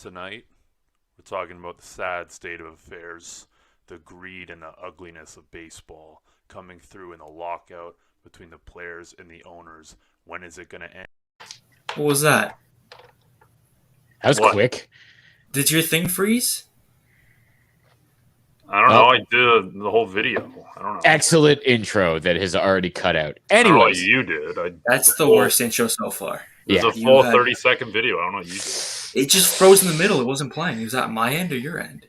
Tonight, we're talking about the sad state of affairs, the greed and the ugliness of baseball coming through in the lockout between the players and the owners. When is it going to end? What was that? That was What? quick. Did your thing freeze? I don't Oh. know. I did the whole video. I don't know. Excellent intro that has already cut out. I don't know what Anyways, you did. That's the worst intro so far. It was Yeah. a full You had- 30-second video. I don't know what you did. It just froze in the middle. It wasn't playing. It was at my end or your end.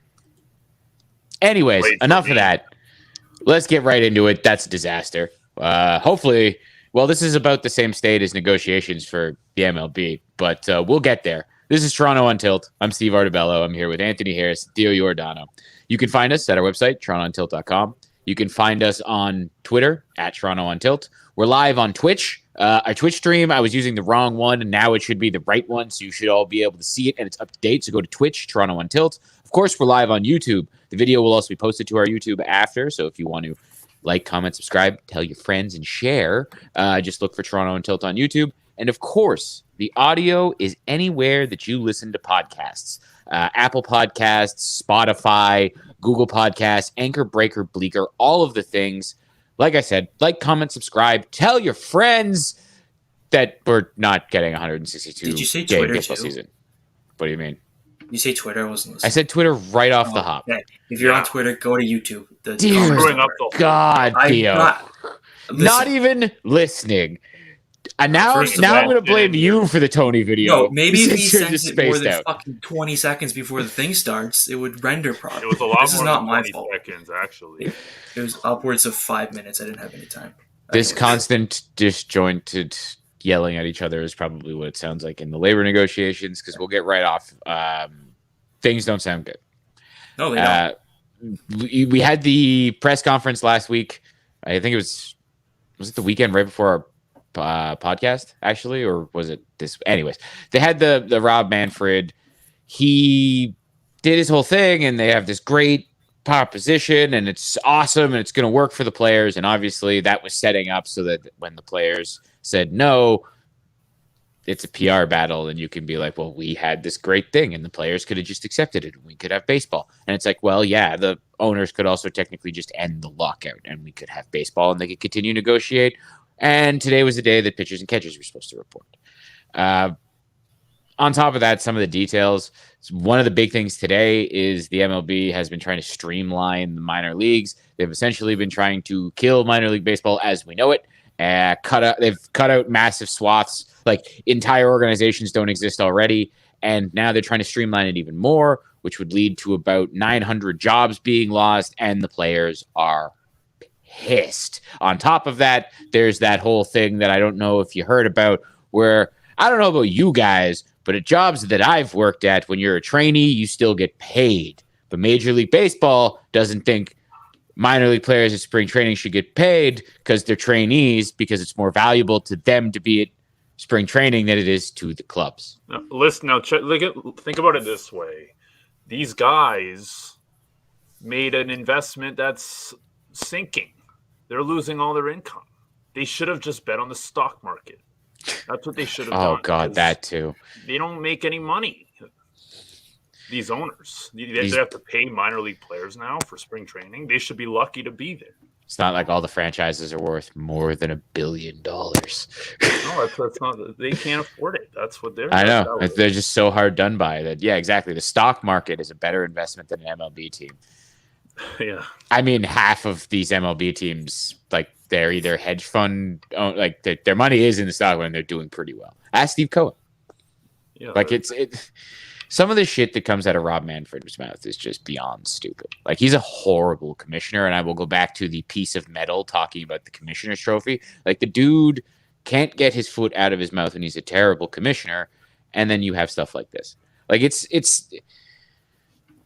anyways, Wait for enough me. of that. Let's get right into it. That's a disaster. Hopefully, well, this is about the same state as negotiations for the MLB, but we'll get there. This is Toronto Untitled. I'm Steve Artabello. I'm here with Anthony Harris, Theo Giordano. You can find us at our website, torontountilt.com. You can find us on Twitter at Toronto Untilt. We're live on Twitch. Our Twitch stream, I was using the wrong one, and now it should be the right one, so you should all be able to see it, and it's up to date. So go to Twitch, Toronto Untilt. Of course, we're live on YouTube. The video will also be posted to our YouTube after, so if you want to like, comment, subscribe, tell your friends, and share, just look for Toronto Untilt on YouTube. And of course, the audio is anywhere that you listen to podcasts. Apple Podcasts, Spotify, Google Podcasts, Anchor, Breaker, Bleaker, all of the things. Like I said, like, comment, subscribe, tell your friends that we're not getting 162 Did you say game Twitter baseball too? season. What do you mean? You say Twitter? I wasn't I listening. said Twitter right off the hop. Okay. If you're Yeah. on Twitter, go to YouTube. The Dear comments Screwing up are- the God, I'm Theo. not. Not Listen, even listening. And now First of I'm all, going to blame you for the Tony video. no, maybe if he Since you're sends just it more spaced than out. fucking 20 seconds before the thing starts, it would render properly. It was a lot This is more not than my 20 fault. seconds, actually. It was upwards of 5 minutes. I didn't have any time. This Okay. constant disjointed yelling at each other is probably what it sounds like in the labor negotiations, because we'll get right off. Things don't sound good. No, they don't. We had the press conference last week. I think was it the weekend right before our podcast, actually, or was it this? Anyways, they had the Rob Manfred. He did his whole thing, and they have this great proposition, and it's awesome, and it's going to work for the players. And obviously, that was setting up so that when the players said no, it's a PR battle, and you can be like, well, we had this great thing, and the players could have just accepted it, and we could have baseball. And it's like, well, yeah, the owners could also technically just end the lockout, and we could have baseball, and they could continue to negotiate. And today was the day that pitchers and catchers were supposed to report. On top of that, some of the details. One of the big things today is the MLB has been trying to streamline the minor leagues. They've essentially been trying to kill minor league baseball as we know it. They've cut out massive swaths. Like, entire organizations don't exist already, and now they're trying to streamline it even more, which would lead to about 900 jobs being lost, and the players are pissed. On top of that, there's that whole thing that I don't know if you heard about, where I don't know about you guys, but at jobs that I've worked at, when you're a trainee, you still get paid. But Major League Baseball doesn't think minor league players at spring training should get paid because they're trainees, because it's more valuable to them to be at spring training than it is to the clubs. Now, listen, think about it this way. These guys made an investment that's sinking. They're losing all their income. They should have just bet on the stock market. That's what they should have done. Oh, God, 'cause that too. They don't make any money. These owners. They have to pay minor league players now for spring training. They should be lucky to be there. It's not like all the franchises are worth more than $1 billion. No, that's not. They can't afford it. That's what they're. I know. that was- They're just so hard done by that. Yeah, exactly. The stock market is a better investment than an MLB team. Yeah. I mean, half of these MLB teams, like, they're either hedge fund, like, their money is in the stock and they're doing pretty well. Ask Steve Cohen. Yeah. Like, some of the shit that comes out of Rob Manfred's mouth is just beyond stupid. Like, he's a horrible commissioner, and I will go back to the piece of metal talking about the commissioner's trophy. Like, the dude can't get his foot out of his mouth, and he's a terrible commissioner, and then you have stuff like this. Like,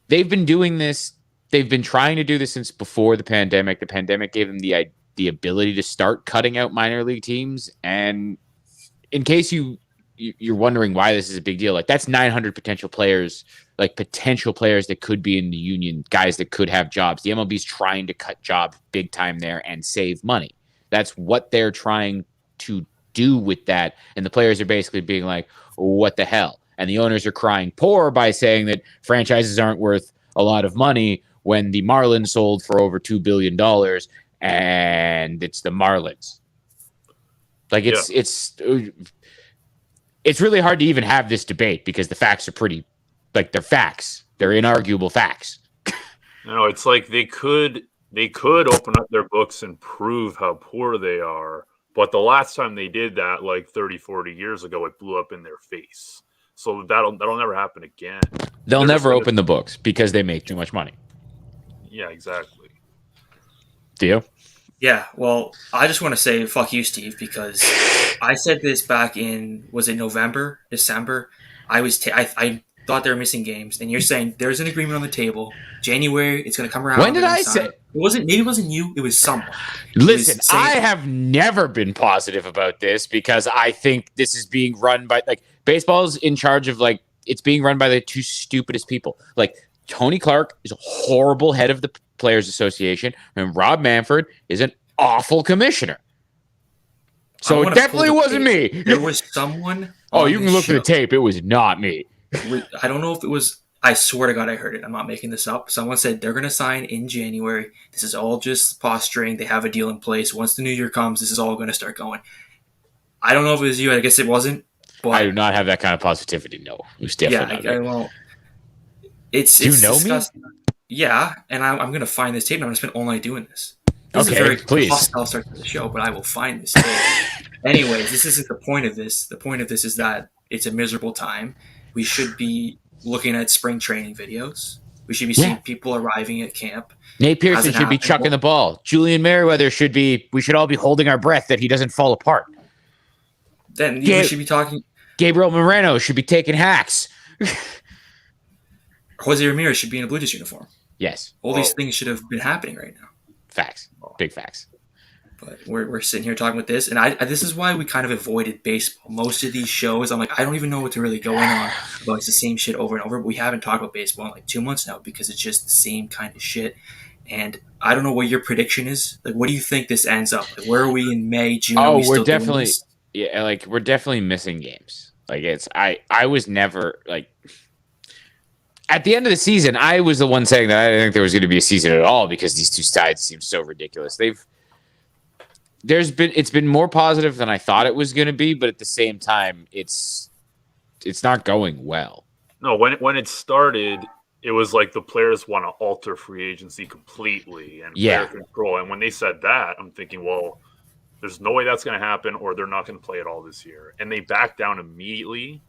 they've been doing this. They've been trying to do this since before the pandemic. The pandemic gave them the ability to start cutting out minor league teams. And in case you're wondering why this is a big deal, like, that's 900 potential players that could be in the union, guys that could have jobs. The MLB's trying to cut jobs big time there and save money. That's what they're trying to do with that. And the players are basically being like, what the hell? and the owners are crying poor by saying that franchises aren't worth a lot of money when the Marlins sold for over $2 billion and it's the Marlins. Like it's really hard to even have this debate because the facts are pretty, like they're facts. They're inarguable facts. No, it's like they could open up their books and prove how poor they are. But the last time they did that, like 30, 40 years ago, it blew up in their face. So that'll never happen again. They'll never open the books because they make too much money. Yeah, exactly. Do you? Yeah, well, I just want to say fuck you, Steve, because I said this back in, was it November, December? I thought they were missing games, and you're saying there's an agreement on the table. January, it's going to come around. When did I say? Maybe it wasn't you. It was someone. Listen, I have never been positive about this because I think this is being run by, like, baseball's in charge of, like, it's being run by the two stupidest people. Like, Tony Clark is a horrible head of the Players Association, and Rob Manfred is an awful commissioner. So it definitely wasn't me. There was someone. Oh, you can look at the tape. It was not me. I don't know if it was. I swear to God, I heard it. I'm not making this up. Someone said they're going to sign in January. This is all just posturing. They have a deal in place. Once the new year comes, this is all going to start going. I don't know if it was you. I guess it wasn't. But I do not have that kind of positivity. No, it was definitely not. It's do you know disgusting. Me? Yeah, and I'm going to find this tape. And I'm going to spend all night doing this. This is a very please. Hostile start to the show, but I will find this tape. Anyways, this isn't the point of this. The point of this is that it's a miserable time. We should be looking at spring training videos. We should be seeing people arriving at camp. Nate Pearson should be chucking the ball. Julian Merriweather we should all be holding our breath that he doesn't fall apart. Then we should be talking. Gabriel Moreno should be taking hacks. Jose Ramirez should be in a Blue Jays uniform. Yes. All these things should have been happening right now. Facts. Big facts. But we're sitting here talking about this, and this is why we kind of avoided baseball. Most of these shows, I'm like, I don't even know what to really go in on. But it's the same shit over and over. But we haven't talked about baseball in like 2 months now because it's just the same kind of shit. And I don't know what your prediction is. Like, what do you think this ends up? Like, where are we in May, June? Oh, we're definitely we're definitely missing games. Like I was never like. At the end of the season, I was the one saying that I didn't think there was going to be a season at all because these two sides seem so ridiculous. It's been more positive than I thought it was going to be, but at the same time, it's not going well. No, when it started, it was like the players want to alter free agency completely and player control. And when they said that, I'm thinking, well, there's no way that's going to happen, or they're not going to play it all this year. And they backed down immediately.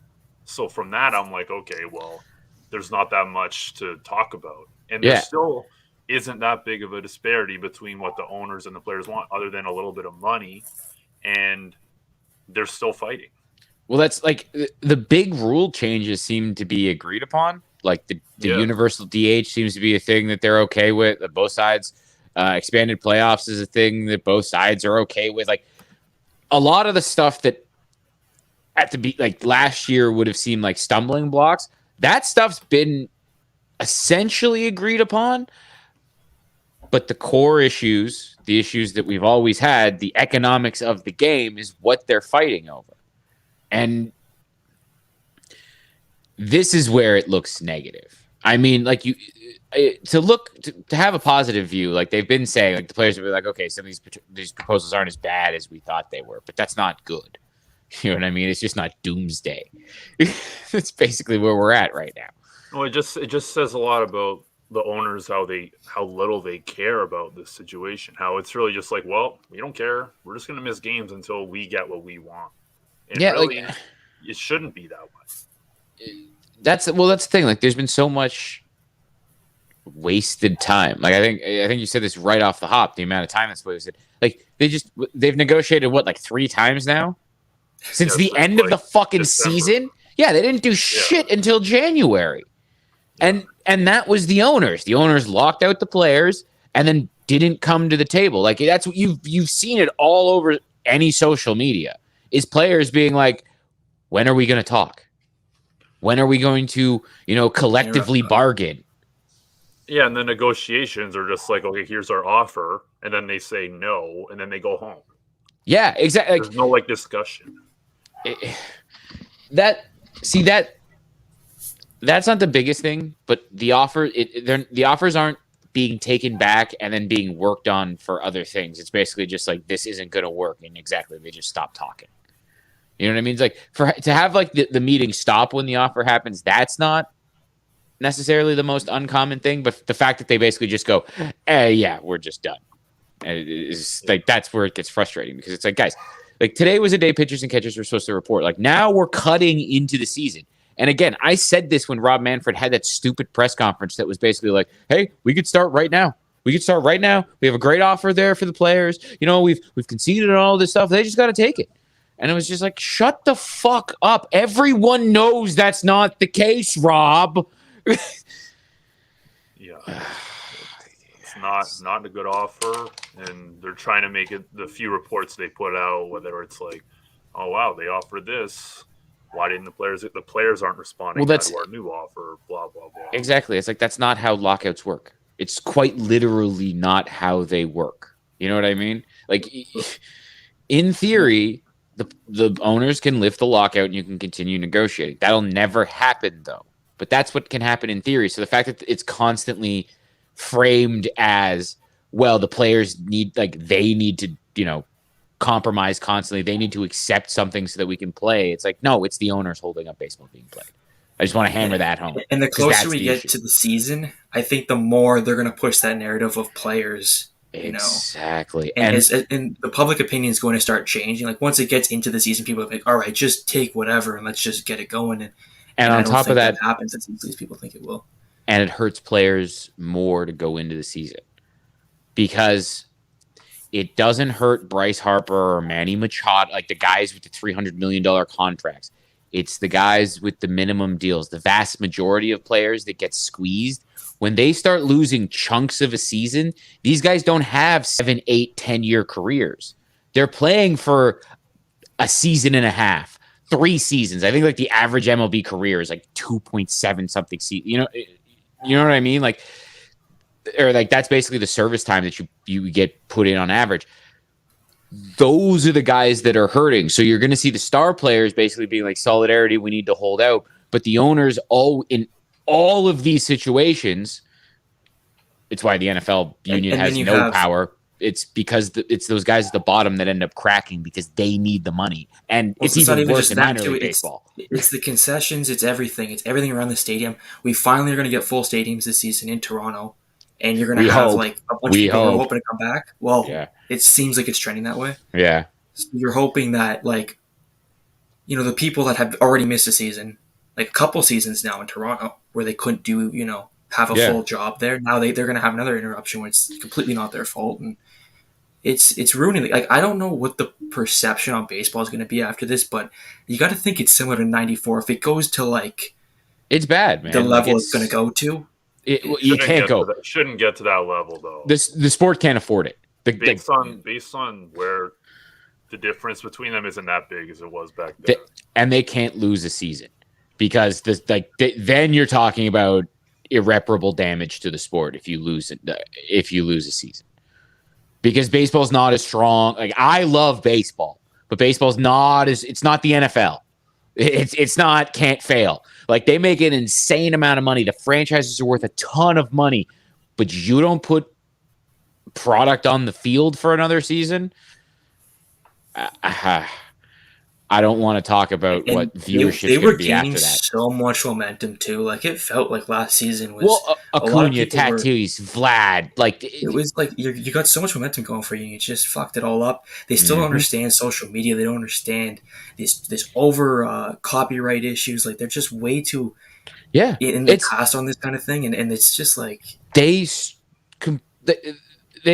So from that, I'm like, okay, well, there's not that much to talk about. And there still isn't that big of a disparity between what the owners and the players want other than a little bit of money. And they're still fighting. Well, that's like the big rule changes seem to be agreed upon. Like the universal DH seems to be a thing that they're okay with. Both sides. Expanded playoffs is a thing that both sides are okay with. Like a lot of the stuff that like last year would have seemed like stumbling blocks. That stuff's been essentially agreed upon, but the core issues, the issues that we've always had, the economics of the game is what they're fighting over. And this is where it looks negative. I mean, like to have a positive view, like they've been saying, like the players have been like, okay, some of these proposals aren't as bad as we thought they were, but that's not good. You know what I mean? It's just not doomsday. That's basically where we're at right now. Well, it just says a lot about the owners, how little they care about this situation. How it's really just like, well, we don't care. We're just going to miss games until we get what we want. And really, it shouldn't be that way. That's the thing. Like, there's been so much wasted time. Like, I think you said this right off the hop. The amount of time that's wasted. Like, they've negotiated like 3 times now. Since the end of the fucking season? Yeah, they didn't do shit until January. And that was the owners. The owners locked out the players and then didn't come to the table. Like, that's what you've seen it all over any social media. Is players being like, when are we going to talk? When are we going to, collectively bargain? Yeah, and the negotiations are just like, okay, here's our offer, and then they say no, and then they go home. Yeah, exactly. There's no discussion. That's not the biggest thing, but the offers aren't being taken back and then being worked on for other things. It's basically just like this isn't going to work, and exactly they just stop talking. You know what I mean? It's like to have like the meeting stop when the offer happens. That's not necessarily the most uncommon thing, but the fact that they basically just go, yeah, we're just done. Is like that's where it gets frustrating because it's like, guys, like today was a day pitchers and catchers were supposed to report. Like now we're cutting into the season. And again, I said this when Rob Manfred had that stupid press conference that was basically like, hey, we could start right now. We could start right now. We have a great offer there for the players. You know, we've conceded and all this stuff. They just got to take it. And it was just like, shut the fuck up. Everyone knows that's not the case, Rob. Yeah. It's not a good offer, and they're trying to make it the few reports they put out, whether it's like, oh wow, they offered this. Why didn't the players aren't responding to our new offer, blah, blah, blah. Exactly. It's like that's not how lockouts work. It's quite literally not how they work. You know what I mean? Like in theory, the owners can lift the lockout and you can continue negotiating. That'll never happen though. But that's what can happen in theory. So the fact that it's constantly framed as, well, the players need to, you know, compromise constantly. They need to accept something so that we can play. It's like, no, it's the owners holding up baseball being played. I just want to hammer that home. And the closer we get to the season, I think the more they're going to push that narrative of players. Exactly. And the public opinion is going to start changing. Like once it gets into the season, people are like, all right, just take whatever and let's just get it going. And on top of that happens as easily as people think it will. And it hurts players more to go into the season because it doesn't hurt Bryce Harper or Manny Machado, like the guys with the $300 million contracts. It's the guys with the minimum deals. The vast majority of players that get squeezed, when they start losing chunks of a season, these guys don't have 7, 8, 10-year careers. They're playing for a season and a half, 3 seasons. I think like the average MLB career is like 2.7 something season. You know what I mean? Like, or like that's basically the service time that you get put in on average. Those are the guys that are hurting. So you're going to see the star players basically being like, solidarity, we need to hold out. But the owners in all of these situations, it's why the NFL union has no power. It's because it's those guys at the bottom that end up cracking because they need the money. And it's even worse in minor league baseball. It's the concessions. It's everything. It's everything around the stadium. We finally are going to get full stadiums this season in Toronto. And you're going to have like a bunch of people who are hoping to come back. Well, yeah. It seems like it's trending that way. Yeah. So you're hoping that like, you know, the people that have already missed a season, like a couple seasons now in Toronto where they couldn't do, you know, have a full job there. Now they're going to have another interruption when it's completely not their fault. And it's ruining. Like I don't know what the perception on baseball is going to be after this, but you got to think it's similar to '94. If it goes to like, it's bad, man. The level it's going to go to. You can't go. Shouldn't get to that level though. The sport can't afford it. Based on where the difference between them isn't that big as it was back then, and they can't lose a season because then you're talking about irreparable damage to the sport if you lose a season. Because baseball's not as strong. Like I love baseball, but baseball's not it's not the NFL. It's not can't fail. Like they make an insane amount of money. The franchises are worth a ton of money, but you don't put product on the field for another season. I don't want to talk about what viewership they were be after that. So much momentum too. Like it felt like last season was Acuna, Tatis, Vlad. Like it was like you got so much momentum going for you. And you just fucked it all up. They still don't understand social media. They don't understand this over copyright issues. Like they're just way too in the past on this kind of thing. And it's just like they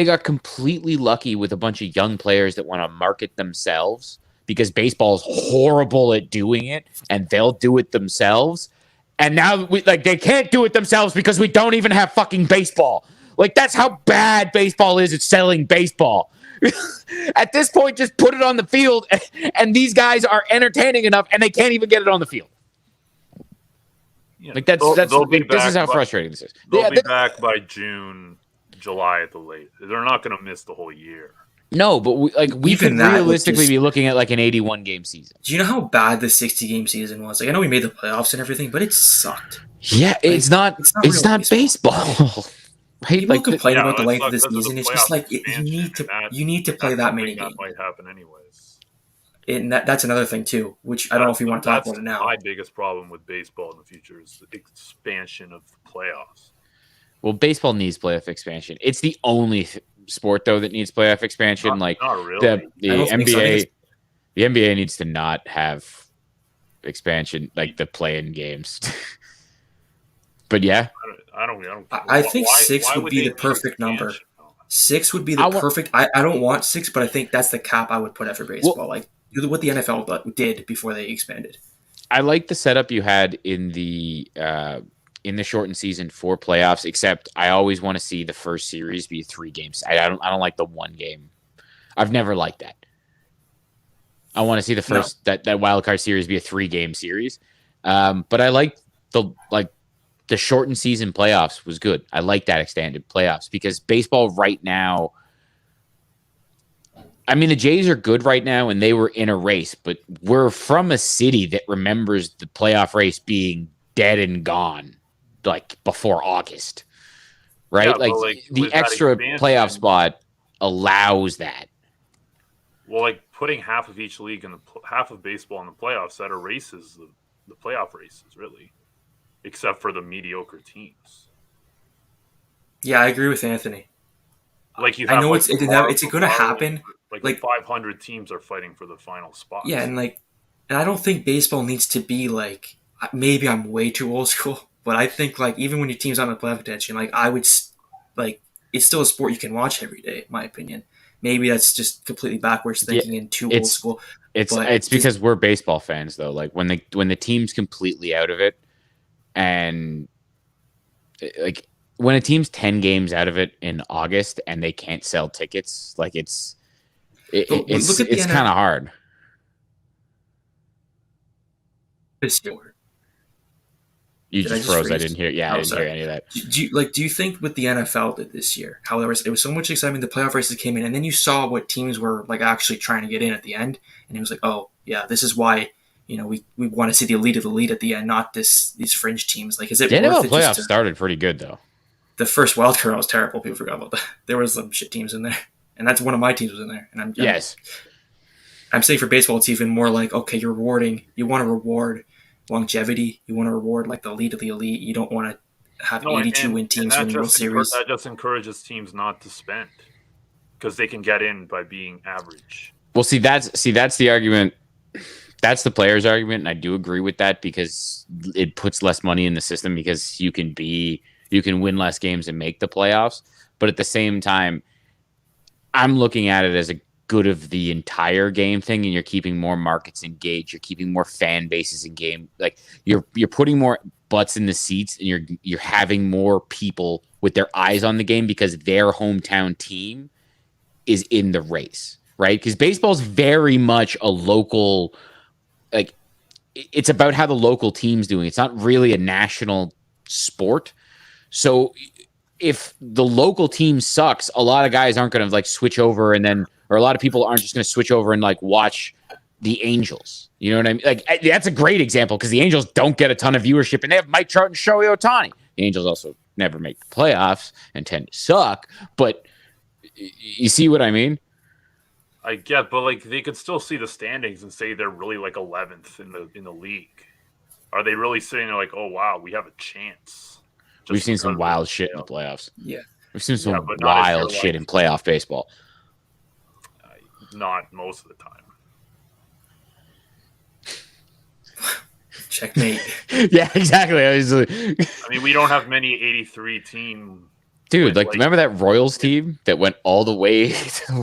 got completely lucky with a bunch of young players that want to market themselves. Because baseball is horrible at doing it, and they'll do it themselves. And now, they can't do it themselves because we don't even have fucking baseball. Like, that's how bad baseball is at selling baseball. At this point, just put it on the field, and these guys are entertaining enough, and they can't even get it on the field. Yeah, like, this is how frustrating this is. They'll be back by June, July at the latest. They're not going to miss the whole year. No, but we could realistically be looking at like an 81-game season. Do you know how bad the 60-game season was? Like I know we made the playoffs and everything, but it sucked. Yeah, it's not real baseball. Right? People Like complain about the that's length not of the because of season. the It's just playoff like expansion, and you need to play that's that something many that games. might happen anyways. And that's another thing too, which I don't know if you want to talk about it now. My biggest problem with baseball in the future is the expansion of the playoffs. well, baseball needs playoff expansion. It's the only sport though that needs playoff expansion. Not really. the I don't think so. I think the NBA needs to not have expansion like the play-in games. But yeah, I don't. I think six why would be they the perfect number. expansion? 6 would be the perfect. I don't want 6, but I think that's the cap I would put at for baseball. Like what the NFL did before they expanded. I like the setup you had in the shortened season for playoffs. Except I always want to see the first series be 3 games. I don't like the 1 game. I've never liked that. I want to see the first that wild card series be a 3-game series. But I like the shortened season playoffs was good. I like that extended playoffs because baseball right now. I mean, the Jays are good right now, and they were in a race, but we're from a city that remembers the playoff race being dead and gone, like before August, right? Yeah, like the extra playoff spot allows that. Well, like putting half of each league and half of baseball in the playoffs that are races, the playoff races, really, except for the mediocre teams. Yeah, I agree with Anthony. Like you, I know it's going to happen. Like 500 teams are fighting for the final spot. Yeah, and I don't think baseball needs to be like. Maybe I'm way too old school, but I think like even when your team's on the playoff contention, like I would like it's still a sport you can watch every day. In my opinion, maybe that's just completely backwards thinking and too old school. It's because we're baseball fans though. Like when the team's completely out of it, and like when a team's 10 games out of it in August and they can't sell tickets, like it's kind of hard. This year. You just froze. I didn't hear. Yeah, I didn't hear any of that. Do you think with the NFL did this year, how it was so much excitement, the playoff races came in, and then you saw what teams were like actually trying to get in at the end, and it was like, oh yeah, this is why we want to see the elite of the elite at the end, not these fringe teams. Like, is it? The NFL playoffs started pretty good though. The first wild card was terrible. People forgot about that. There was some shit teams in there, and that's one of my teams was in there. And I'm saying for baseball, it's even more like, okay, you want to reward longevity. You want to reward like the elite of the elite. You don't want to have 82 win teams win the World Series. That just encourages teams not to spend because they can get in by being average. Well, that's the argument. That's the player's argument, and I do agree with that because it puts less money in the system because you can win less games and make the playoffs. But at the same time, I'm looking at it as a good of the entire game thing, and you're keeping more markets engaged. You're keeping more fan bases in game. Like you're putting more butts in the seats, and you're having more people with their eyes on the game because their hometown team is in the race, right? Because baseball's very much a local, like it's about how the local team's doing. It's not really a national sport. So if the local team sucks, a lot of guys aren't going to like switch over or a lot of people aren't just going to switch over and like watch the Angels. You know what I mean? Like that's a great example because the Angels don't get a ton of viewership and they have Mike Trout and Shohei Ohtani. The Angels also never make the playoffs and tend to suck, but you see what I mean? I get, but like they could still see the standings and say they're really like 11th in the league. Are they really sitting there like, oh wow, we have a chance? We've seen some wild shit in the playoffs. Yeah. We've seen some wild shit in playoff baseball. Not most of the time. Checkmate. Yeah, exactly. I mean, we don't have many 83 team. Dude, like remember that Royals team that went all the way?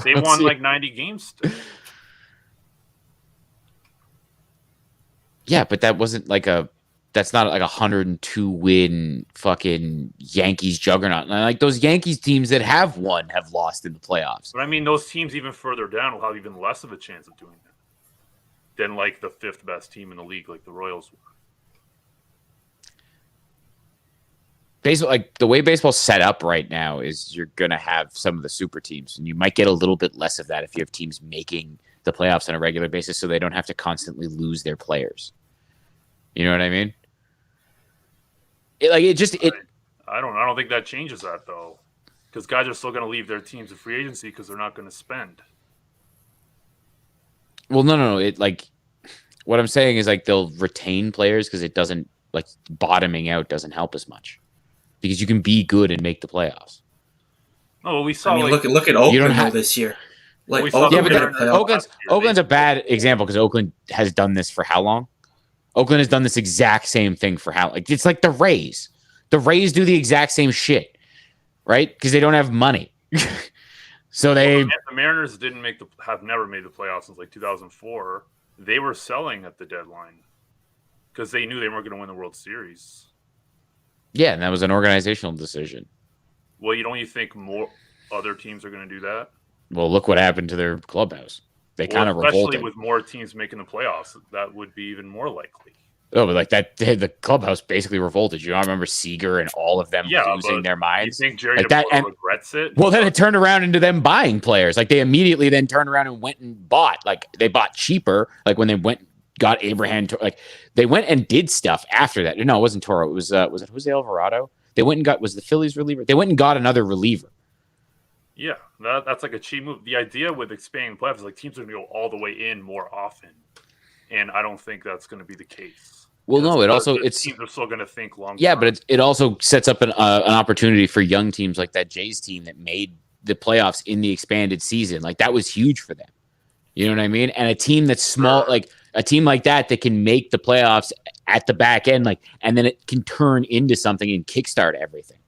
They won like 90 games still. Yeah, but that wasn't like that's not like 102 win fucking Yankees juggernaut. And like those Yankees teams that have won have lost in the playoffs. But I mean, those teams even further down will have even less of a chance of doing that than like the 5th best team in the league, like the Royals were. Baseball, like the way baseball's set up right now is you're gonna have some of the super teams, and you might get a little bit less of that if you have teams making the playoffs on a regular basis, so they don't have to constantly lose their players. You know what I mean? I don't think that changes that though, because guys are still going to leave their teams in free agency because they're not going to spend. Well, no. It like what I'm saying is like they'll retain players because it doesn't like bottoming out doesn't help as much because you can be good and make the playoffs. No, well, we saw. I mean, like, look at Oakland this year. We Like saw Yeah, Oakland, but Oakland's a bad example because Oakland has done this for how long? Oakland has done this exact same thing for how like it's like the Rays. The Rays do the exact same shit, right? Because they don't have money. So the Mariners have never made the playoffs since like 2004. They were selling at the deadline because they knew they weren't going to win the World Series. Yeah, and that was an organizational decision. Well, you think more other teams are going to do that? Well, look what happened to their clubhouse. They kind of especially revolted. with more teams making the playoffs, that would be even more likely. Oh, but like that, the clubhouse basically revolted. You don't remember Seager and all of them losing their minds. You think Jerry like that, and regrets it? Well, then it turned around into them buying players. Like they immediately then turned around and went and bought. Like they bought cheaper. Like when they went got Abraham. Like they went and did stuff after that. No, it wasn't Toro. It was it Jose Alvarado? They went and got was the Phillies reliever. They went and got another reliever. Yeah, that's like a cheap move. The idea with expanding the playoffs is like teams are going to go all the way in more often, and I don't think that's going to be the case. Well, no, teams are still going to think long. Yeah, but it also sets up an opportunity for young teams like that Jays team that made the playoffs in the expanded season. Like that was huge for them. You know what I mean? And a team that's small, like a team like that can make the playoffs at the back end, like, and then it can turn into something and kickstart everything.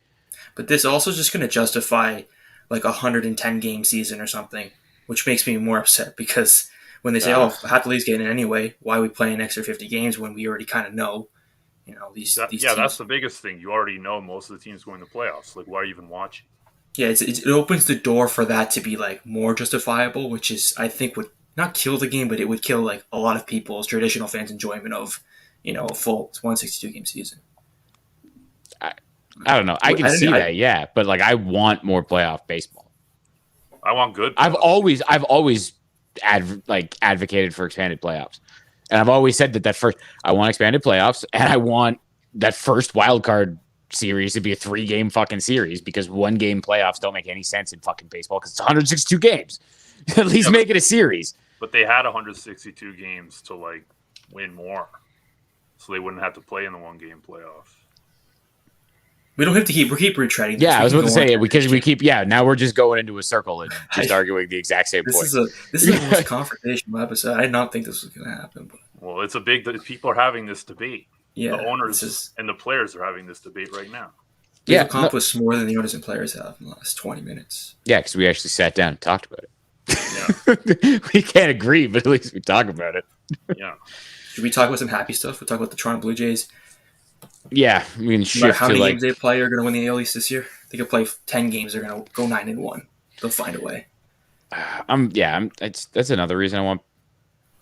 But this also is just going to justify like 110 game season or something, which makes me more upset because when they say, "Oh, half the league's getting it anyway," why are we playing extra 50 games when we already kind of know, these teams. That's the biggest thing. You already know most of the teams going to playoffs. Like, why are you even watching? Yeah, it opens the door for that to be like more justifiable, which is I think would not kill the game, but it would kill like a lot of people's traditional fans' enjoyment of a full 162 game season. I don't know. I can see that, yeah, but like I want more playoff baseball. I want good. I've always advocated for expanded playoffs, and I've always said that first I want expanded playoffs, and I want that first wild card series to be a 3-game fucking series because 1-game playoffs don't make any sense in fucking baseball because it's 162 games. At least make it a series. But they had 162 games to like win more, so they wouldn't have to play in the 1-game playoff. We don't have to we're keep retreading. Yeah, I was about to say it because we keep. Yeah, now we're just going into a circle and just arguing the exact same point. This is a most confrontational episode. I did not think this was going to happen. But. Well, it's a big. People are having this debate. Yeah, the owners and the players are having this debate right now. We've accomplished more than the owners and players have in the last 20 minutes. Yeah, because we actually sat down and talked about it. Yeah. We can't agree, but at least we talk about it. Yeah. Should we talk about some happy stuff? We'll talk about the Toronto Blue Jays. Yeah, we can shift how many games they play are going to win the AL East this year. They could play 10 games. They're going to go 9-1. They'll find a way. That's another reason I want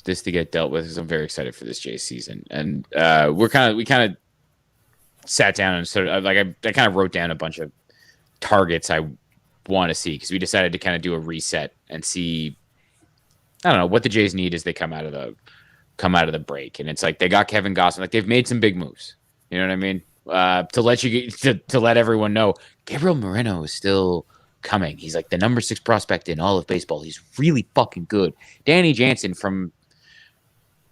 this to get dealt with. Is I'm very excited for this Jays season, and we kind of sat down and sort of like I kind of wrote down a bunch of targets I want to see because we decided to kind of do a reset and see. I don't know what the Jays need as they come out of the break, and it's like they got Kevin Gausman. Like they've made some big moves. You know what I mean? To let everyone know, Gabriel Moreno is still coming. He's like the number 6 prospect in all of baseball. He's really fucking good. Danny Jansen from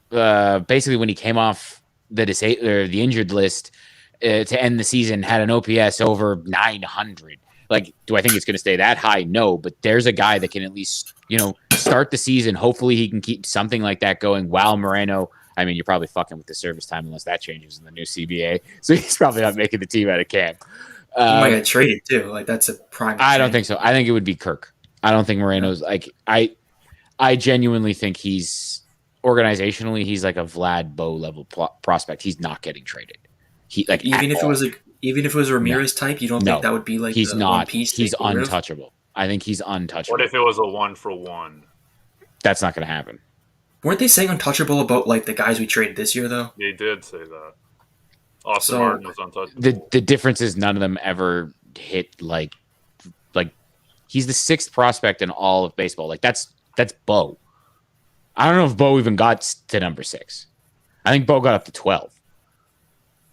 basically when he came off the injured list to end the season had an OPS over 900. Like, do I think it's going to stay that high? No, but there's a guy that can at least start the season. Hopefully, he can keep something like that going. While Moreno. I mean, you're probably fucking with the service time unless that changes in the new CBA. So he's probably not making the team out of camp. He might get traded too. Like that's a prime. I don't think so. I think it would be Kirk. I don't think Moreno's like I genuinely think he's organizationally he's like a Vlad Bo level prospect. He's not getting traded. Even if it was a Ramirez type, you don't think that would be like he's not. Piece he's untouchable. I think he's untouchable. What if it was a 1-for-1? That's not going to happen. Weren't they saying untouchable about like the guys we traded this year though? They did say that. Austin Martin was untouchable. The difference is none of them ever hit like he's the 6th prospect in all of baseball. Like that's Bo. I don't know if Bo even got to number 6. I think Bo got up to 12.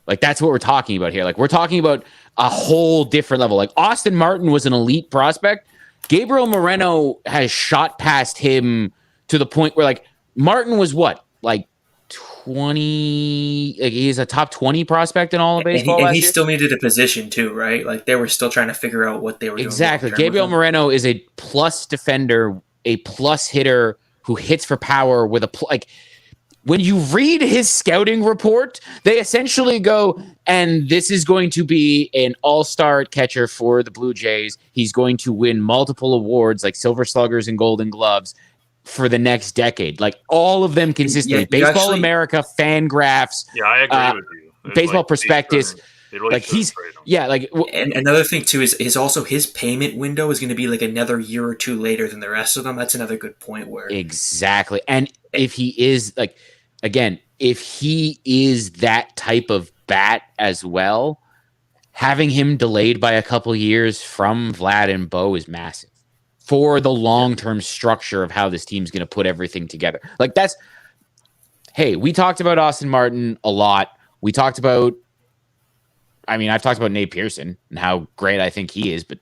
Like, that's what we're talking about here. Like, we're talking about a whole different level. Like, Austin Martin was an elite prospect. Gabriel Moreno has shot past him to the point where, like, Martin was what? Like, 20, like, he's a top 20 prospect in all of baseball and last he year. still needed a position too, right? Like they were still trying to figure out what they were Exactly. doing. Gabriel Moreno is a plus defender, a plus hitter who hits for power with like, when you read his scouting report, they essentially go, and this is going to be an all-star catcher for the Blue Jays. He's going to win multiple awards like Silver Sluggers and Golden Gloves for the next decade. Like, all of them consistently. Baseball America, Fangraphs. Yeah, I agree with you. It's Baseball Prospectus. Really like, he's, yeah, like. And another thing too is also his payment window is going to be like another year or two later than the rest of them. That's another good point where. Exactly. And if he is, like, again, if he is that type of bat as well, having him delayed by a couple years from Vlad and Bo is massive for the long-term structure of how this team's going to put everything together. Like, that's, hey, we talked about Austin Martin a lot. We talked about, I mean, I've talked about Nate Pearson and how great I think he is, but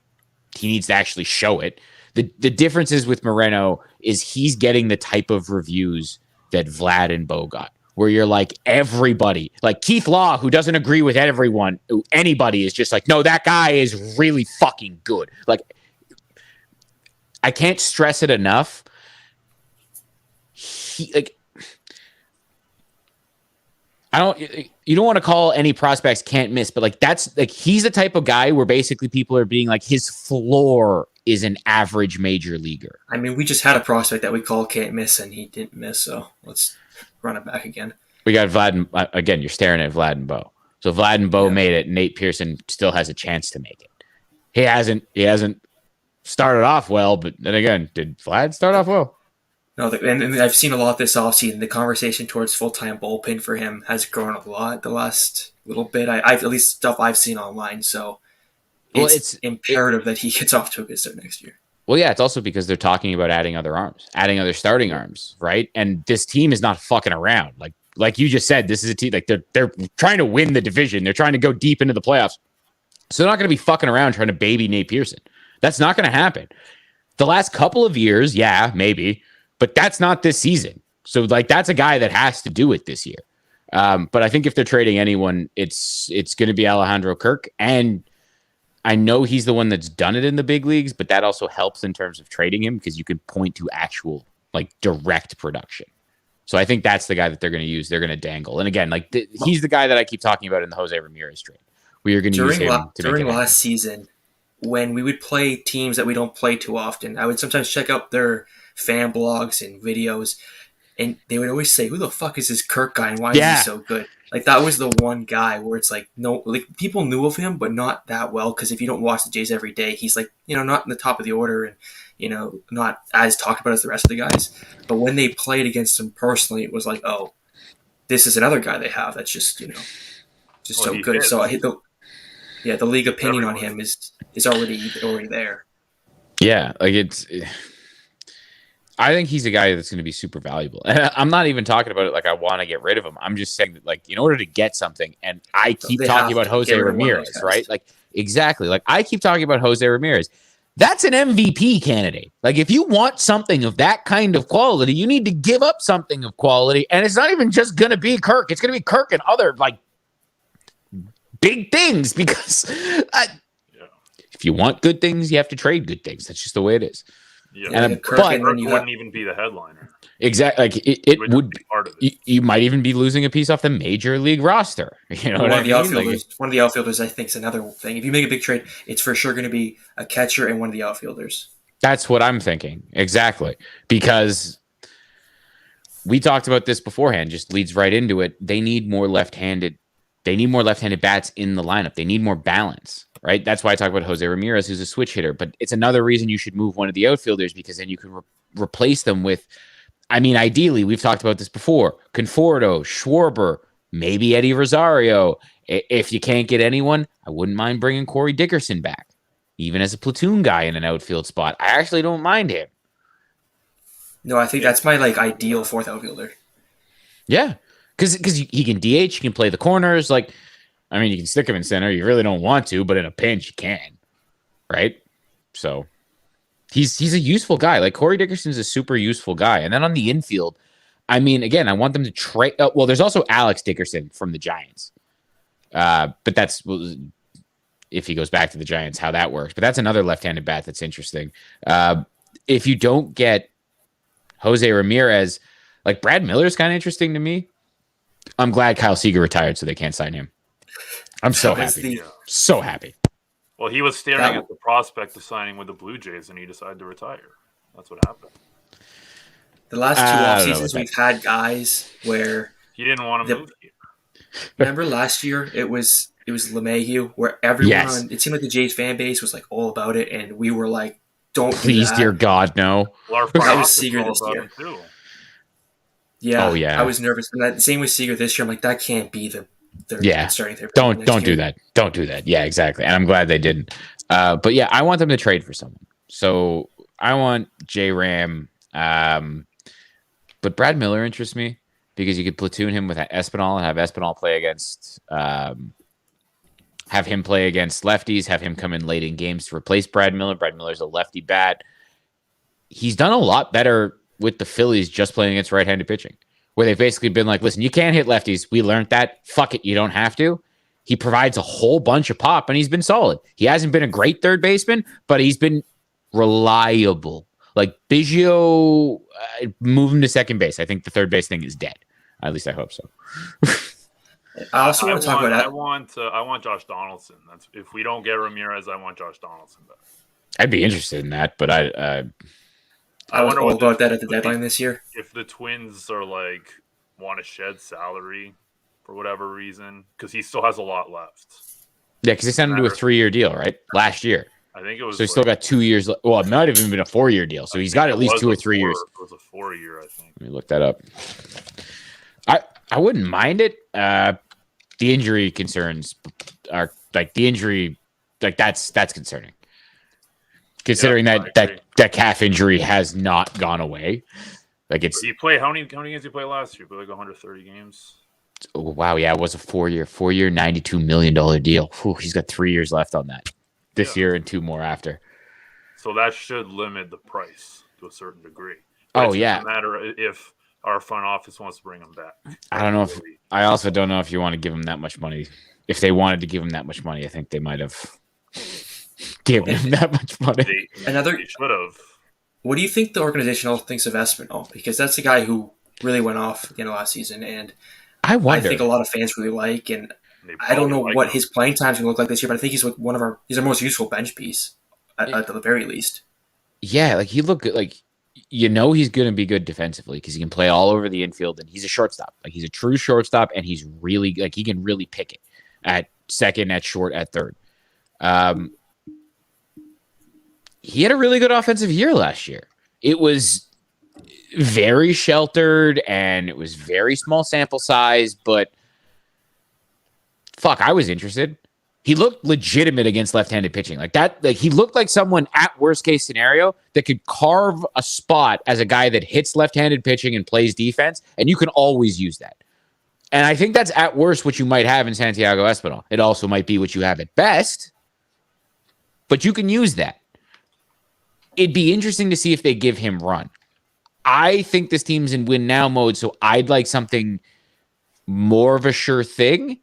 he needs to actually show it. The differences with Moreno is he's getting the type of reviews that Vlad and Bo got, where you're like, everybody, like Keith Law, who doesn't agree with everyone, anybody is just like, no, that guy is really fucking good. Like, I can't stress it enough. You don't want to call any prospects can't miss, but like, that's like, he's the type of guy where basically people are being like, his floor is an average major leaguer. I mean, we just had a prospect that we call can't miss, and he didn't miss, so let's run it back again. We got Vlad, and, again, you're staring at Vlad and Bo. So Vlad and Bo made it. Nate Pearson still has a chance to make it. He hasn't started off well, but then again, did Vlad start off well? No, and I've seen a lot this offseason. The conversation towards full-time bullpen for him has grown a lot the last little bit. I've at least stuff I've seen online, so it's imperative that he gets off to a good start next year. Well, yeah, it's also because they're talking about adding other arms, adding other starting arms, right? And this team is not fucking around. Like you just said, this is a team, like, they're trying to win the division. They're trying to go deep into the playoffs. So they're not going to be fucking around trying to baby Nate Pearson. That's not going to happen. The last couple of years, yeah, maybe, but that's not this season. So, like, that's a guy that has to do it this year. But I think if they're trading anyone, it's going to be Alejandro Kirk. And I know he's the one that's done it in the big leagues, but that also helps in terms of trading him because you can point to actual, like, direct production. So I think that's the guy that they're going to use. They're going to dangle. And again, like, he's the guy that I keep talking about in the Jose Ramirez trade. We are going to use him during last season, when we would play teams that we don't play too often, I would sometimes check out their fan blogs and videos, and they would always say, "Who the fuck is this Kirk guy, and why is he so good?" Like, that was the one guy where it's like, no, like, people knew of him, but not that well, because if you don't watch the Jays every day, he's like, not in the top of the order, and not as talked about as the rest of the guys. But when they played against him personally, it was like, oh, this is another guy they have that's just so good. So I hit the league opinion on him is already there. Yeah, like, I think he's a guy that's going to be super valuable. And I'm not even talking about it like I want to get rid of him. I'm just saying that, like, in order to get something, and I keep talking about Jose Ramirez, right? Like, exactly. Like, I keep talking about Jose Ramirez. That's an MVP candidate. Like, if you want something of that kind of quality, you need to give up something of quality. And it's not even just going to be Kirk. It's going to be Kirk and other, like, big things, because if you want good things, you have to trade good things. That's just the way it is. Yeah, and Kirk wouldn't even be the headliner. Exactly. Like, it would be part of it. You might even be losing a piece off the major league roster. One of the outfielders, I think, is another thing. If you make a big trade, it's for sure going to be a catcher and one of the outfielders. That's what I'm thinking. Exactly. Because we talked about this beforehand, just leads right into it. They need more left-handed bats in the lineup. They need more balance, right? That's why I talk about Jose Ramirez, who's a switch hitter. But it's another reason you should move one of the outfielders, because then you can replace them with, I mean, ideally, we've talked about this before, Conforto, Schwarber, maybe Eddie Rosario. If you can't get anyone, I wouldn't mind bringing Corey Dickerson back, even as a platoon guy in an outfield spot. I actually don't mind him. No, I think that's my, like, ideal fourth outfielder. Yeah. Because he can DH, he can play the corners. Like, I mean, you can stick him in center. You really don't want to, but in a pinch, you can, right? So he's a useful guy. Like Corey Dickerson's a super useful guy. And then on the infield, I mean, again, I want them to trade. Well, there's also Alex Dickerson from the Giants. But that's if he goes back to the Giants, how that works. But that's another left-handed bat that's interesting. If you don't get Jose Ramirez, like Brad Miller's kind of interesting to me. I'm glad Kyle Seager retired so they can't sign him. I'm so happy. So happy. Well, he was staring at the prospect of signing with the Blue Jays, and he decided to retire. That's what happened. The last two off seasons, we've had guys where he didn't want to move here. Remember last year, it was LeMahieu, where everyone it seemed like the Jays fan base was like all about it, and we were like, "Don't please, dear God, no." Well, I was Seager this year. Too. Yeah. Oh yeah. I was nervous, and same with Seager this year. I'm like, that can't be the starting there. Don't do that. Don't do that. Yeah, exactly. And I'm glad they didn't. But yeah, I want them to trade for someone. So I want J Ram. But Brad Miller interests me because you could platoon him with Espinal and have Espinal play against, have him play against lefties, have him come in late in games to replace Brad Miller. Brad Miller's a lefty bat. He's done a lot better with the Phillies just playing against right-handed pitching, where they've basically been like, listen, you can't hit lefties. We learned that. Fuck it. You don't have to. He provides a whole bunch of pop, and he's been solid. He hasn't been a great third baseman, but he's been reliable. Like Biggio, move him to second base. I think the third base thing is dead. At least I hope so. I also want to talk about that. I want Josh Donaldson. That's if we don't get Ramirez, I want Josh Donaldson back. I'd be interested in that, but I was all about that at the deadline this year. If the Twins are like want to shed salary for whatever reason, because he still has a lot left. Yeah, because they signed him to a 3-year deal, right? Last year. I think it was. So he's still got 2 years. Well, it might have even been a 4-year deal. So he's got at least 2 or 3 years. It was a 4-year, I think. Let me look that up. I wouldn't mind it. The injury concerns are like the injury, like that's concerning. Considering that calf injury has not gone away. Like it's. Did he play how many games did he play last year? He played like 130 games. Oh, wow, yeah, it was a 4-year, $92 million deal. Whew, he's got 3 years left on that. This year and 2 more after. So that should limit the price to a certain degree. But it doesn't matter if our front office wants to bring him back. I also don't know if you want to give him that much money. If they wanted to give him that much money, I think they might have given him that much money. They should have. What do you think the organization thinks of Espinal? Because that's the guy who really went off at the end of last season, and I think a lot of fans really like, and I don't know what his playing time's going to look like this year, but I think he's like he's our most useful bench piece at the very least. Yeah, like he looked like, he's going to be good defensively because he can play all over the infield, and he's a shortstop. Like he's a true shortstop, and he's really like he can really pick it at second, at short, at third. He had a really good offensive year last year. It was very sheltered and it was very small sample size, but fuck, I was interested. He looked legitimate against left-handed pitching. Like that, like he looked like someone at worst case scenario that could carve a spot as a guy that hits left-handed pitching and plays defense, and you can always use that. And I think that's at worst what you might have in Santiago Espinal. It also might be what you have at best, but you can use that. It'd be interesting to see if they give him run. I think this team's in win now mode, so I'd like something more of a sure thing.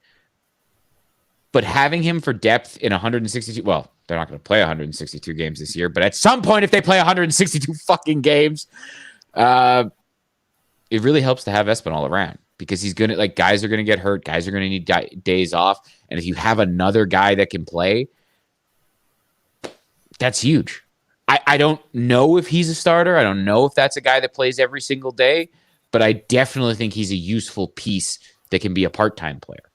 But having him for depth in 162, well, they're not going to play 162 games this year, but at some point, if they play 162 fucking games, it really helps to have Espinal around because he's going to, like, guys are going to get hurt. Guys are going to need days off. And if you have another guy that can play, that's huge. I don't know if he's a starter. I don't know if that's a guy that plays every single day, but I definitely think he's a useful piece that can be a part-time player.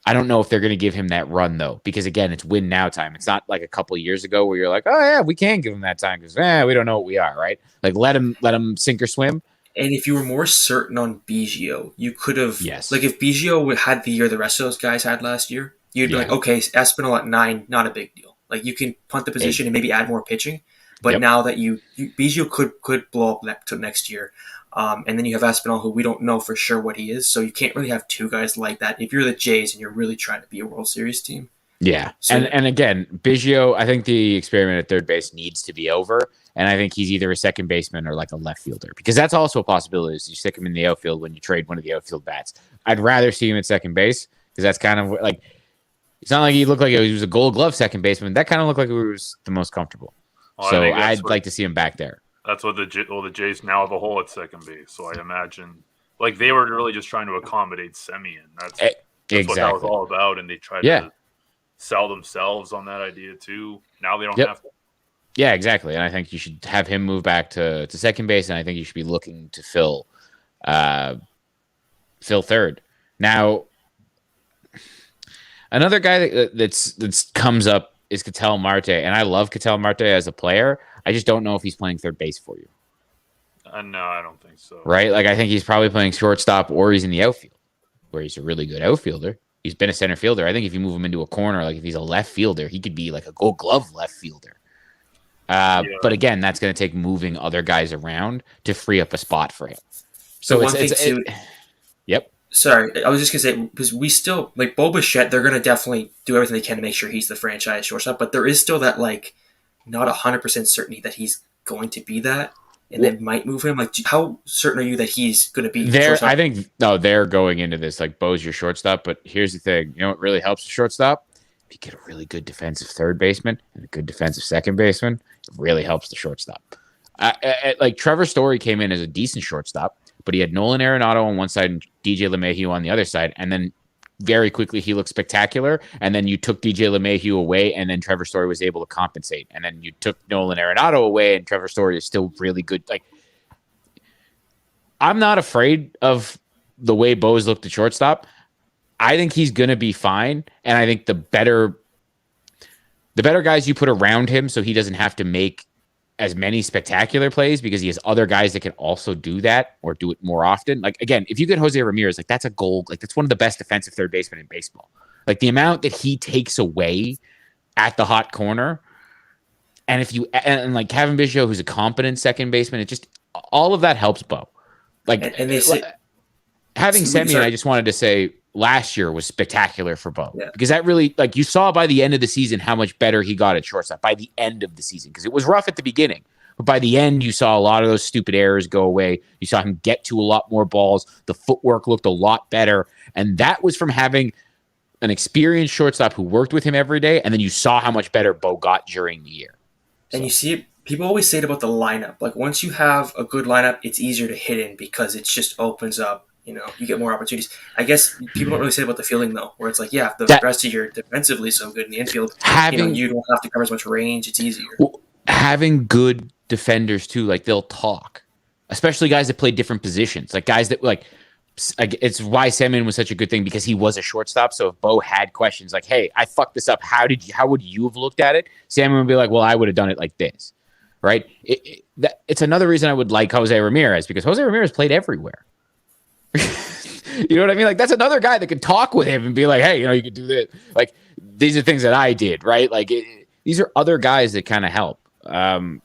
I don't know if they're going to give him that run, though, because, again, it's win now time. It's not like a couple of years ago where you're like, oh, yeah, we can give him that time because we don't know what we are, right? Like, let him sink or swim. And if you were more certain on Biggio, you could have, yes. Like, if Biggio had the year the rest of those guys had last year, you'd be like, okay, Espinal at 9, not a big deal. Like, you can punt the position and maybe add more pitching. But now that Biggio could blow up to next year. And then you have Espinal, who we don't know for sure what he is. So you can't really have two guys like that if you're the Jays and you're really trying to be a World Series team. Yeah. So, and again, Biggio, I think the experiment at third base needs to be over. And I think he's either a second baseman or like a left fielder, because that's also a possibility is you stick him in the outfield when you trade one of the outfield bats. I'd rather see him at second base because that's kind of like, it's not like he looked like he was a Gold Glove second baseman. That kind of looked like he was the most comfortable. Well, so I'd like to see him back there. That's what the Jays now have a hole at second base. So I imagine like they were really just trying to accommodate Semien. That's exactly what that was all about. And they tried to sell themselves on that idea too. Now they don't have to. Yeah, exactly. And I think you should have him move back to second base. And I think you should be looking to fill third. Now, another guy that's comes up is Katelyn Marte. And I love Katelyn Marte as a player. I just don't know if he's playing third base for you. No, I don't think so. Right? Like, I think he's probably playing shortstop or he's in the outfield, where he's a really good outfielder. He's been a center fielder. I think if you move him into a corner, like if he's a left fielder, he could be like a Gold Glove left fielder. But again, that's going to take moving other guys around to free up a spot for him. So yep. Sorry, I was just going to say, because we still, like, Bo Bichette, they're going to definitely do everything they can to make sure he's the franchise shortstop, but there is still that, like, not 100% certainty that he's going to be that, and they might move him. Like, how certain are you that he's going to be shortstop? I think, no, they're going into this, like, Bo's your shortstop, but here's the thing. You know what really helps the shortstop? If you get a really good defensive third baseman and a good defensive second baseman, it really helps the shortstop. Like, Trevor Story came in as a decent shortstop, but he had Nolan Arenado on one side and DJ LeMahieu on the other side, and then very quickly he looked spectacular, and then you took DJ LeMahieu away, and then Trevor Story was able to compensate, and then you took Nolan Arenado away, and Trevor Story is still really good. Like, I'm not afraid of the way Bo's looked at shortstop. I think he's going to be fine, and I think the better guys you put around him so he doesn't have to make as many spectacular plays because he has other guys that can also do that or do it more often. Like, again, if you get Jose Ramirez, like, that's a goal. Like, that's one of the best defensive third basemen in baseball. Like, the amount that he takes away at the hot corner, and like Kevin Biggio, who's a competent second baseman, it just, all of that helps Bo. Like, and they say, having Semien, I just wanted to say, last year was spectacular for Bo because that really, like, you saw by the end of the season how much better he got at shortstop by the end of the season, because it was rough at the beginning, but by the end you saw a lot of those stupid errors go away. You saw him get to a lot more balls. The footwork looked a lot better, and that was from having an experienced shortstop who worked with him every day. And then you saw how much better Bo got during the year. And you see it, people always say it about the lineup. Like, once you have a good lineup, it's easier to hit in because it just opens up. You know, you get more opportunities. I guess people don't really say about the fielding, though, where it's like, yeah, if the rest of your defensively is so good in the infield, you don't have to cover as much range. It's easier. Having good defenders, too, like, they'll talk, especially guys that play different positions, like guys that, like, it's why Semien was such a good thing, because he was a shortstop. So if Bo had questions like, hey, I fucked this up, how would you have looked at it? Semien would be like, well, I would have done it like this, right? It's another reason I would like Jose Ramirez, because Jose Ramirez played everywhere. You know what I mean? Like, that's another guy that could talk with him and be like, hey, you know, you could do this. Like, these are things that I did, right? Like, these are other guys that kind of help. And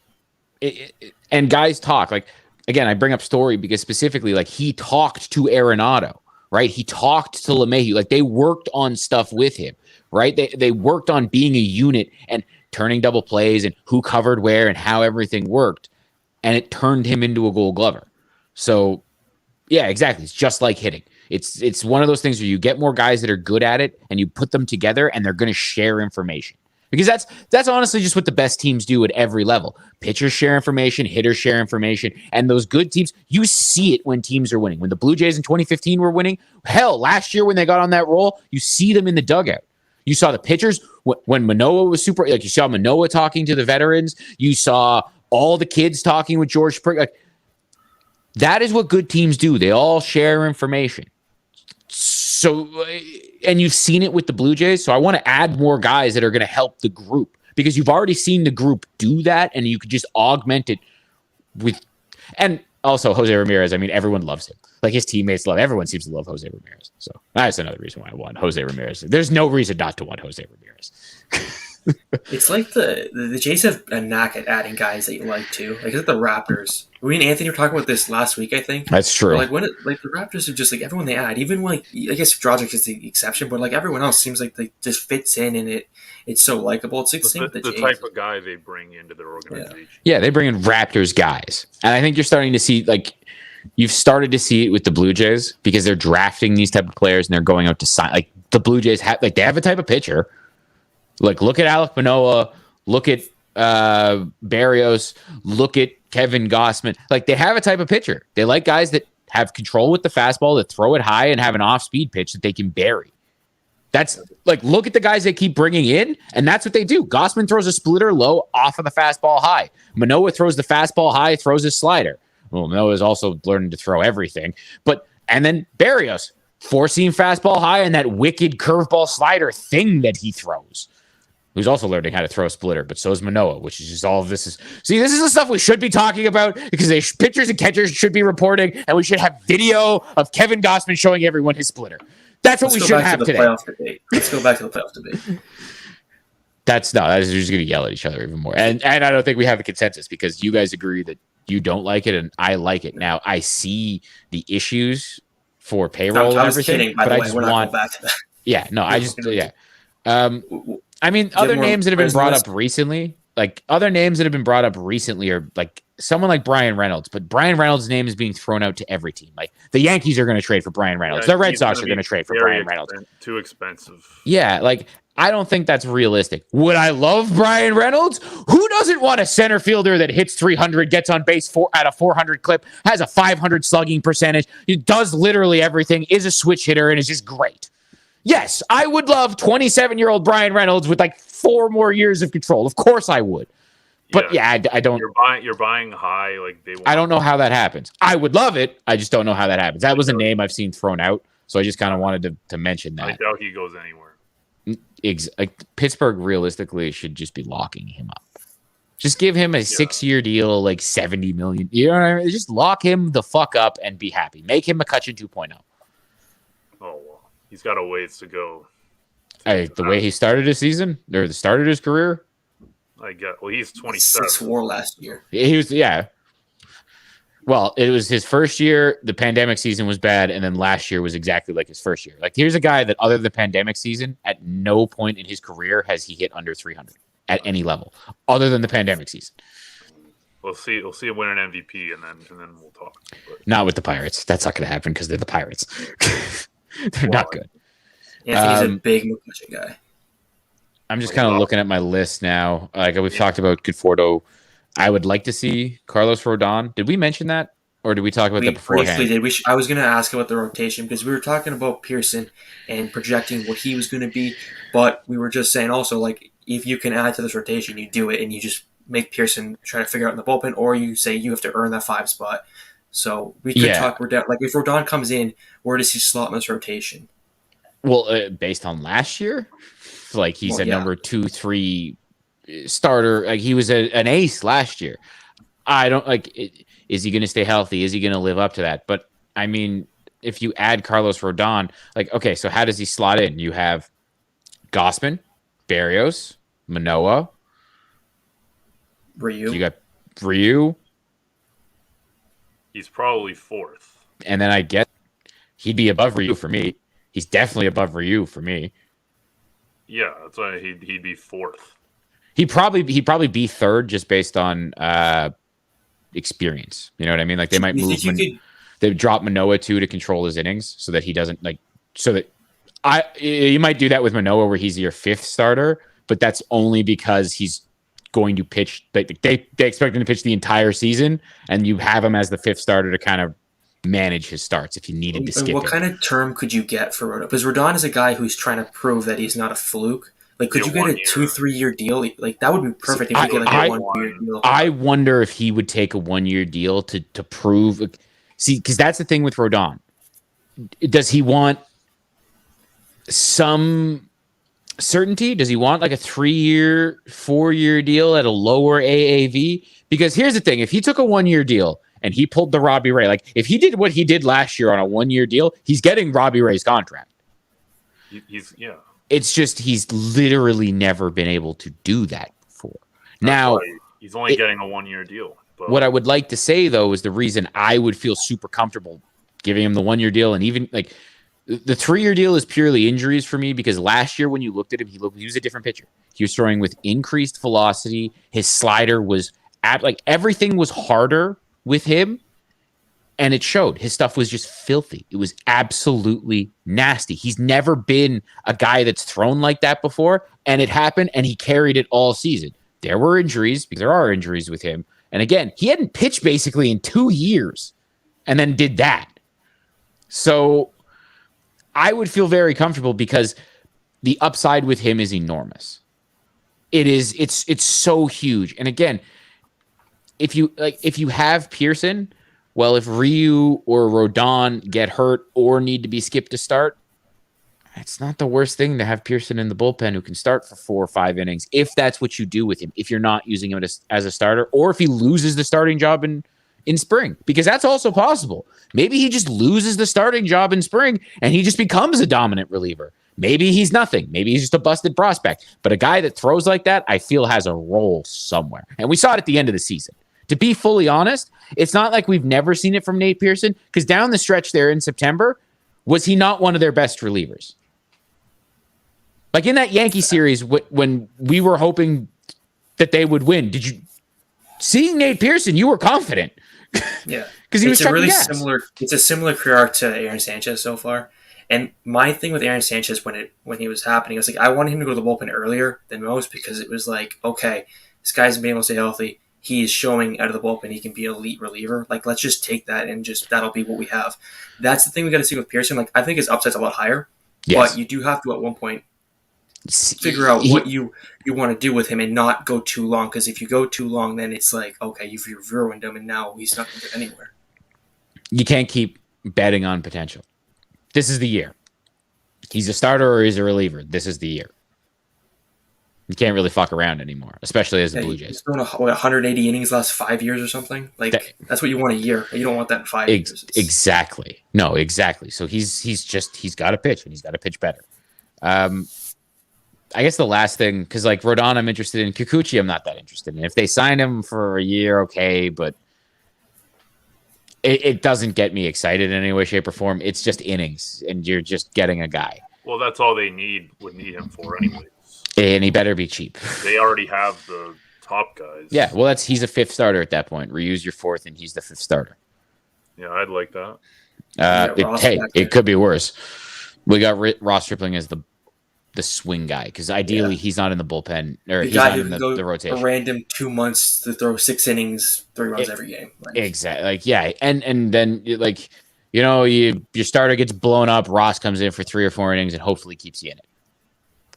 guys talk. Like, again, I bring up Story because specifically, like, he talked to Arenado, right? He talked to LeMahieu. Like, they worked on stuff with him, right? They worked on being a unit and turning double plays and who covered where and how everything worked. And it turned him into a Gold Glover. So, yeah, exactly. It's just like hitting. It's one of those things where you get more guys that are good at it and you put them together and they're going to share information. Because that's honestly just what the best teams do at every level. Pitchers share information, hitters share information, and those good teams, you see it when teams are winning. When the Blue Jays in 2015 were winning, hell, last year when they got on that roll, you see them in the dugout. You saw the pitchers when Manoah was super, like, you saw Manoah talking to the veterans. You saw all the kids talking with George Springer. Like, that is what good teams do. They all share information. So, and you've seen it with the Blue Jays. So I want to add more guys that are going to help the group, because you've already seen the group do that, and you could just augment it with, and also Jose Ramirez. I mean, everyone loves him. Like, his teammates everyone seems to love Jose Ramirez. So that's another reason why I want Jose Ramirez. There's no reason not to want Jose Ramirez. It's like the Jays have a knack at adding guys that you like too. Like the Raptors. We and Anthony were talking about this last week, I think. That's true. But like the Raptors are just like everyone they add, even like I guess Dragic is the exception, but like everyone else seems like they just fits in and it's so likable. It's like the same with the Jays. Type of guy they bring into their organization. Yeah, they bring in Raptors guys, and I think you're starting to see like. You've started to see it with the Blue Jays because they're drafting these type of players and they're going out to sign. Like the Blue Jays have, like they have a type of pitcher. Like look at Alec Manoah, look at Barrios, look at Kevin Gossman. Like they have a type of pitcher. They like guys that have control with the fastball, that throw it high and have an off-speed pitch that they can bury. That's like look at the guys they keep bringing in, and that's what they do. Gossman throws a splitter low off of the fastball high. Manoah throws the fastball high, throws his slider. Well, Noah's also learning to throw everything. And then Barrios, 4-seam fastball high and that wicked curveball slider thing that he throws. Who's also learning how to throw a splitter, but so is Manoah, which is just all of this is. See, this is the stuff we should be talking about because pitchers and catchers should be reporting, and we should have video of Kevin Gossman showing everyone his splitter. That's what we should have today. Let's go back to the playoff debate. That's just going to yell at each other even more. And I don't think we have a consensus because you guys agree that you don't like it and I like it. Now I see the issues for payroll and everything, kidding, but I just want back to that. Yeah, no, I just yeah. I mean, other names that have been brought up recently, are like someone like Brian Reynolds, but Brian Reynolds' name is being thrown out to every team. Like the Yankees are going to trade for Brian Reynolds. The Red Sox are going to trade for Brian Reynolds. Too expensive. Yeah, like I don't think that's realistic. Would I love Brian Reynolds? Who doesn't want a center fielder that hits 300, gets on base at a 400 clip, has a 500 slugging percentage, does literally everything, is a switch hitter, and is just great? Yes, I would love 27-year-old Brian Reynolds with like 4 more years of control. Of course I would. But yeah, I don't. You're buying high, like they. I don't know how that happens. I would love it. I just don't know how that happens. That was a name I've seen thrown out, so I just kind of wanted to mention that. I doubt he goes anywhere. Like Pittsburgh realistically should just be locking him up. Just give him a 6-year deal, like $70 million. You know what I mean? Just lock him the fuck up and be happy. Make him McCutchen 2.0. Oh well, he's got a ways to go. The way he started his season or the start of his career. He's 27. 6-4 last year. He was Well, it was his first year. The pandemic season was bad, and then last year was exactly like his first year. Like, here's a guy that, other than the pandemic season, at no point in his career has he hit under 300 at any level, other than the pandemic season. We'll see him win an MVP, and then we'll talk. But not with the Pirates. That's not going to happen because they're the Pirates. They're not good. Anthony's a big McCutchen guy. I'm just kind of looking at my list now. Like we've talked about Conforto. I would like to see Carlos Rodon. Did we mention that, or did we talk about that beforehand? We briefly did. I was going to ask about the rotation because we were talking about Pearson and projecting what he was going to be, but we were just saying also, like, if you can add to this rotation, you do it, and you just make Pearson try to figure out in the bullpen, or you say you have to earn that 5 spot. So we could talk. Like, if Rodon comes in, where does he slot in this rotation? Well, based on last year, like he's number 2, 3 starter. Like he was an ace last year. I don't like. Is he going to stay healthy? Is he going to live up to that? But I mean, if you add Carlos Rodon, like, okay, so how does he slot in? You have Gossman, Barrios, Manoah, Ryu. You got Ryu. He's probably 4th. And then I get he'd be above Ryu for me. He's definitely above Ryu for me. Yeah, that's why he'd be 4th. He'd probably be 3rd just based on experience. You know what I mean? Like they might move. They drop Manoah to control his innings so that he doesn't you might do that with Manoah where he's your 5th starter, but that's only because he's going to pitch. They expect him to pitch the entire season, and you have him as the 5th starter to kind of manage his starts if you needed to skip What kind of term could you get for Rodon? Because Rodon is a guy who's trying to prove that he's not a fluke. Like, could you get a 2-3 year deal? Like, that would be perfect if you get like a 1 year deal. I wonder if he would take a 1 year deal to prove. See, because that's the thing with Rodon. Does he want some certainty? Does he want like a 3-year, 4-year deal at a lower AAV? Because here's the thing: if he took a 1 year deal and he pulled the Robbie Ray, like if he did what he did last year on a 1 year deal, he's getting Robbie Ray's contract. It's just he's literally never been able to do that before. Now, he's only getting a 1-year deal. But what I would like to say, though, is the reason I would feel super comfortable giving him the 1-year deal, and even like the 3-year deal is purely injuries for me, because last year when you looked at him, he was a different pitcher. He was throwing with increased velocity. His slider was like everything was harder with him, and it showed. His stuff was just filthy. It was absolutely nasty. He's never been a guy that's thrown like that before, and it happened, and he carried it all season. There were injuries, because there are injuries with him. And again, he hadn't pitched basically in 2 years and then did that. So I would feel very comfortable because the upside with him is enormous. It's so huge. And again, if you have Pearson, well, if Ryu or Rodon get hurt or need to be skipped to start, it's not the worst thing to have Pearson in the bullpen who can start for 4 or 5 innings, if that's what you do with him, if you're not using him as a starter, or if he loses the starting job in spring, because that's also possible. Maybe he just loses the starting job in spring and he just becomes a dominant reliever. Maybe he's nothing. Maybe he's just a busted prospect. But a guy that throws like that, I feel has a role somewhere. And we saw it at the end of the season. To be fully honest, it's not like we've never seen it from Nate Pearson, because down the stretch there in September, was he not one of their best relievers? Like in that Yankee series, when we were hoping that they would win, seeing Nate Pearson, you were confident. Yeah, because he was really similar. It's a similar career arc to Aaron Sanchez so far. And my thing with Aaron Sanchez when he was happening, I was like, I wanted him to go to the bullpen earlier than most, because it was like, okay, this guy's been able to stay healthy. He is showing out of the bullpen he can be an elite reliever. Like, let's just take that and that'll be what we have. That's the thing we got to see with Pearson. Like, I think his upside's a lot higher, but you do have to at one point figure out what you want to do with him and not go too long, because if you go too long, then it's like, okay, you've ruined him and now he's not going to get anywhere. You can't keep betting on potential. This is the year. He's a starter or he's a reliever. This is the year. You can't really fuck around anymore, especially as the Blue Jays. He's thrown 180 innings last 5 years or something. Like, that's what you want a year. You don't want that in 5 years. Exactly. No, exactly. So he's got to pitch, and he's got to pitch better. I guess the last thing, because like Rodon, I'm interested in. Kikuchi, I'm not that interested in. If they sign him for a year, okay, but it doesn't get me excited in any way, shape, or form. It's just innings, and you're just getting a guy. Well, that's all they would need him for anyways. And he better be cheap. They already have the top guys. Yeah, well, he's a 5th starter at that point. Ryu's your 4th, and he's the 5th starter. Yeah, I'd like that. It could be worse. We got Ross Stripling as the swing guy, because ideally he's not in the bullpen, or he's not in the rotation. A random 2 months to throw 6 innings, 3 runs every game. Exactly. Like, yeah, and then like, your starter gets blown up. Ross comes in for 3 or 4 innings and hopefully keeps you in it.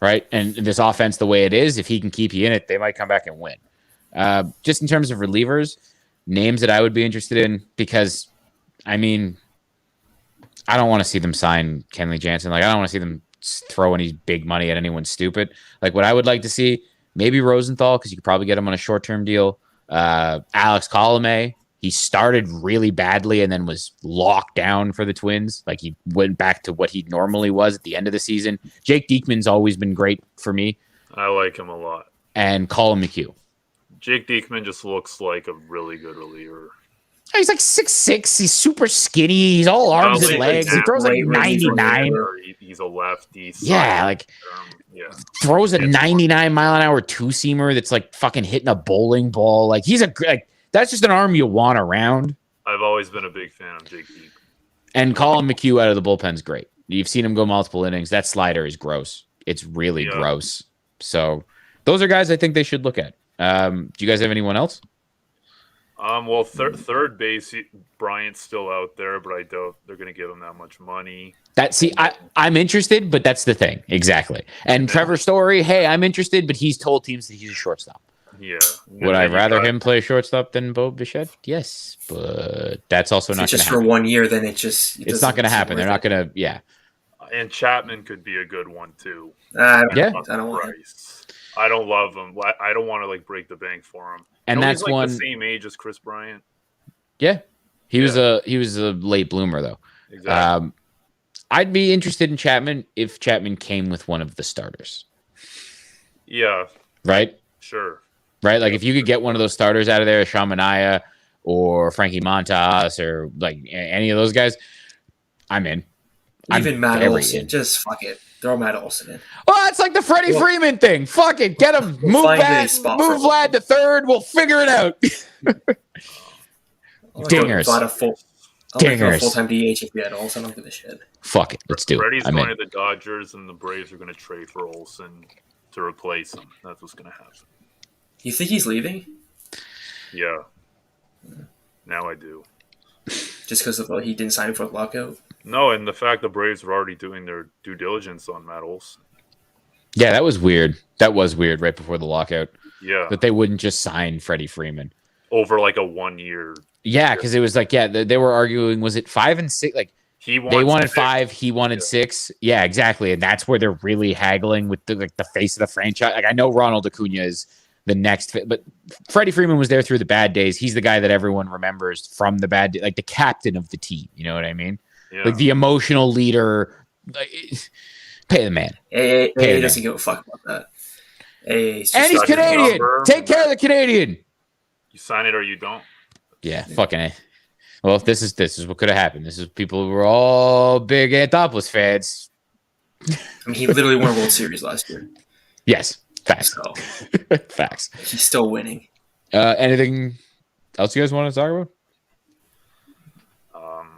Right, and this offense, the way it is, if he can keep you in it, they might come back and win. Just in terms of relievers, names that I would be interested in, because, I mean, I don't want to see them sign Kenley Jansen. Like, I don't want to see them throw any big money at anyone stupid. Like, what I would like to see, maybe Rosenthal, because you could probably get him on a short-term deal. Alex Colomé, he started really badly and then was locked down for the Twins. Like, he went back to what he normally was at the end of the season. Jake Diekman's always been great for me. I like him a lot. And Colin McHugh. Jake Diekman just looks like a really good reliever. He's like 6'6". He's super skinny. He's all arms and legs. He throws like 99. He's a lefty. Throws a 99-mile-an-hour two-seamer that's like fucking hitting a bowling ball. Like, that's just an arm you want around. I've always been a big fan of Jake Diekman. And Colin McHugh out of the bullpen's great. You've seen him go multiple innings. That slider is gross. It's really gross. So those are guys I think they should look at. Do you guys have anyone else? Well, third base, Bryant's still out there, but I doubt they're going to give him that much money. I'm interested, but that's the thing. Exactly. And Trevor Story, hey, I'm interested, but he's told teams that he's a shortstop. Yeah. Would I rather him play shortstop than Bo Bichette? Yes, but that's also not going to happen. Just for 1 year, then it's not going to happen. They're not going to, And Chapman could be a good one, too. I don't want him. I don't love him. I don't want to break the bank for him. And that's he's one the same age as Chris Bryant. Yeah, he was a late bloomer though. Exactly. I'd be interested in Chapman if Chapman came with one of the starters. Yeah. Right? Sure. Right? Like if you could get one of those starters out of there, Sean Manaea or Frankie Montas or like any of those guys, I'm in. Even I'm Matt very Olson. in. Just fuck it. Throw Matt Olson in. Well, it's like the Freddie Freeman thing. Fuck it. Get him. We'll Move find back. a spot Move for Vlad to third. We'll figure it out. Dingers. I'll make him a full-time DH if we had Olson. I don't give a shit. Fuck it. Let's do it. Freddie's going to the Dodgers, and the Braves are going to trade for Olson to replace him. That's what's going to happen. You think he's leaving? Yeah. Now I do. Just because he didn't sign for the lockout? No, and the fact the Braves were already doing their due diligence on Matt Olson. Yeah, that was weird. That was weird right before the lockout. Yeah. That they wouldn't just sign Freddie Freeman. Over like a 1 year. Yeah, because it was like, they were arguing, was it 5 and 6? Like they wanted 6. 5, he wanted 6. Yeah, exactly. And that's where they're really haggling with the face of the franchise. Like I know Ronald Acuna is the next fit, but Freddie Freeman was there through the bad days. He's the guy that everyone remembers from the bad days, like the captain of the team. You know what I mean? Yeah. Like the emotional leader. Like, pay the man. He doesn't give a fuck about that. And he's Canadian. Take care of the Canadian. You sign it or you don't. Yeah, fucking A. Well, this is what could have happened. This is people who were all big Anthopoulos fans. I mean, he literally won a World Series last year. Yes, facts. So, facts. He's still winning. Anything else you guys want to talk about?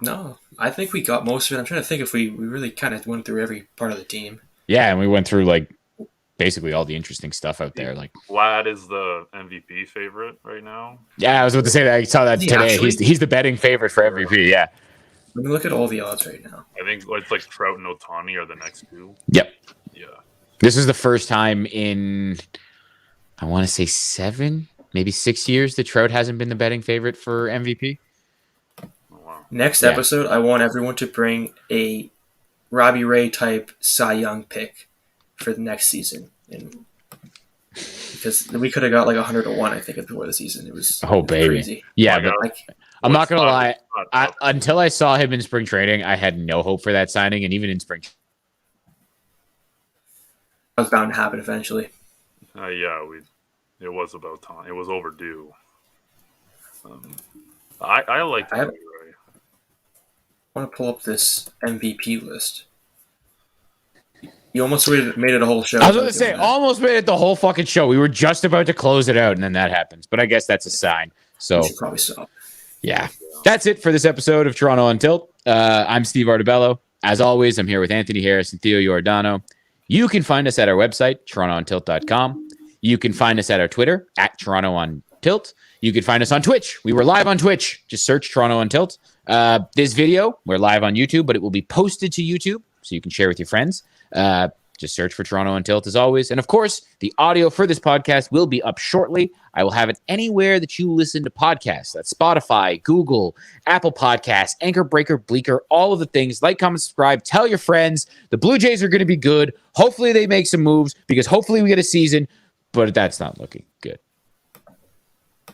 No, I think we got most of it. I'm trying to think if we really kind of went through every part of the team. Yeah, and we went through like basically all the interesting stuff out there. Like Vlad is the MVP favorite right now. Yeah, I was about to say that. I saw that today. Actually? He's the betting favorite for MVP. Yeah. Let me look at all the odds right now. I think it's like Trout and Ohtani are the next two. Yep. Yeah. This is the first time in, I want to say 7, maybe 6 years that Trout hasn't been the betting favorite for MVP. Oh, wow. Next episode, I want everyone to bring a Robbie Ray type Cy Young pick for the next season. Because we could have got like 100-1, I think, before the season. It was baby. Crazy. Yeah, but I'm not going to lie. Until I saw him in spring training, I had no hope for that signing. And even in spring, That was bound to happen eventually. It was about time. It was overdue. I like I want to pull up this MVP list. You almost made it a whole show. I was going to say, almost made it the whole fucking show. We were just about to close it out, and then that happens. But I guess that's a sign. So we should probably stop. Yeah. That's it for this episode of Toronto on Tilt. I'm Steve Artabello. As always, I'm here with Anthony Harris and Theo Giordano. You can find us at our website, torontoontilt.com. You can find us at our Twitter, at Toronto on Tilt. You can find us on Twitch. We were live on Twitch. Just search Toronto on Tilt. This video, we're live on YouTube, but it will be posted to YouTube, so you can share with your friends. Just search for Toronto on Tilt as always. And of course, the audio for this podcast will be up shortly. I will have it anywhere that you listen to podcasts. That's Spotify, Google, Apple Podcasts, Anchor, Breaker, Bleaker, all of the things. Like, comment, subscribe, tell your friends. The Blue Jays are going to be good. Hopefully they make some moves because hopefully we get a season, but that's not looking good.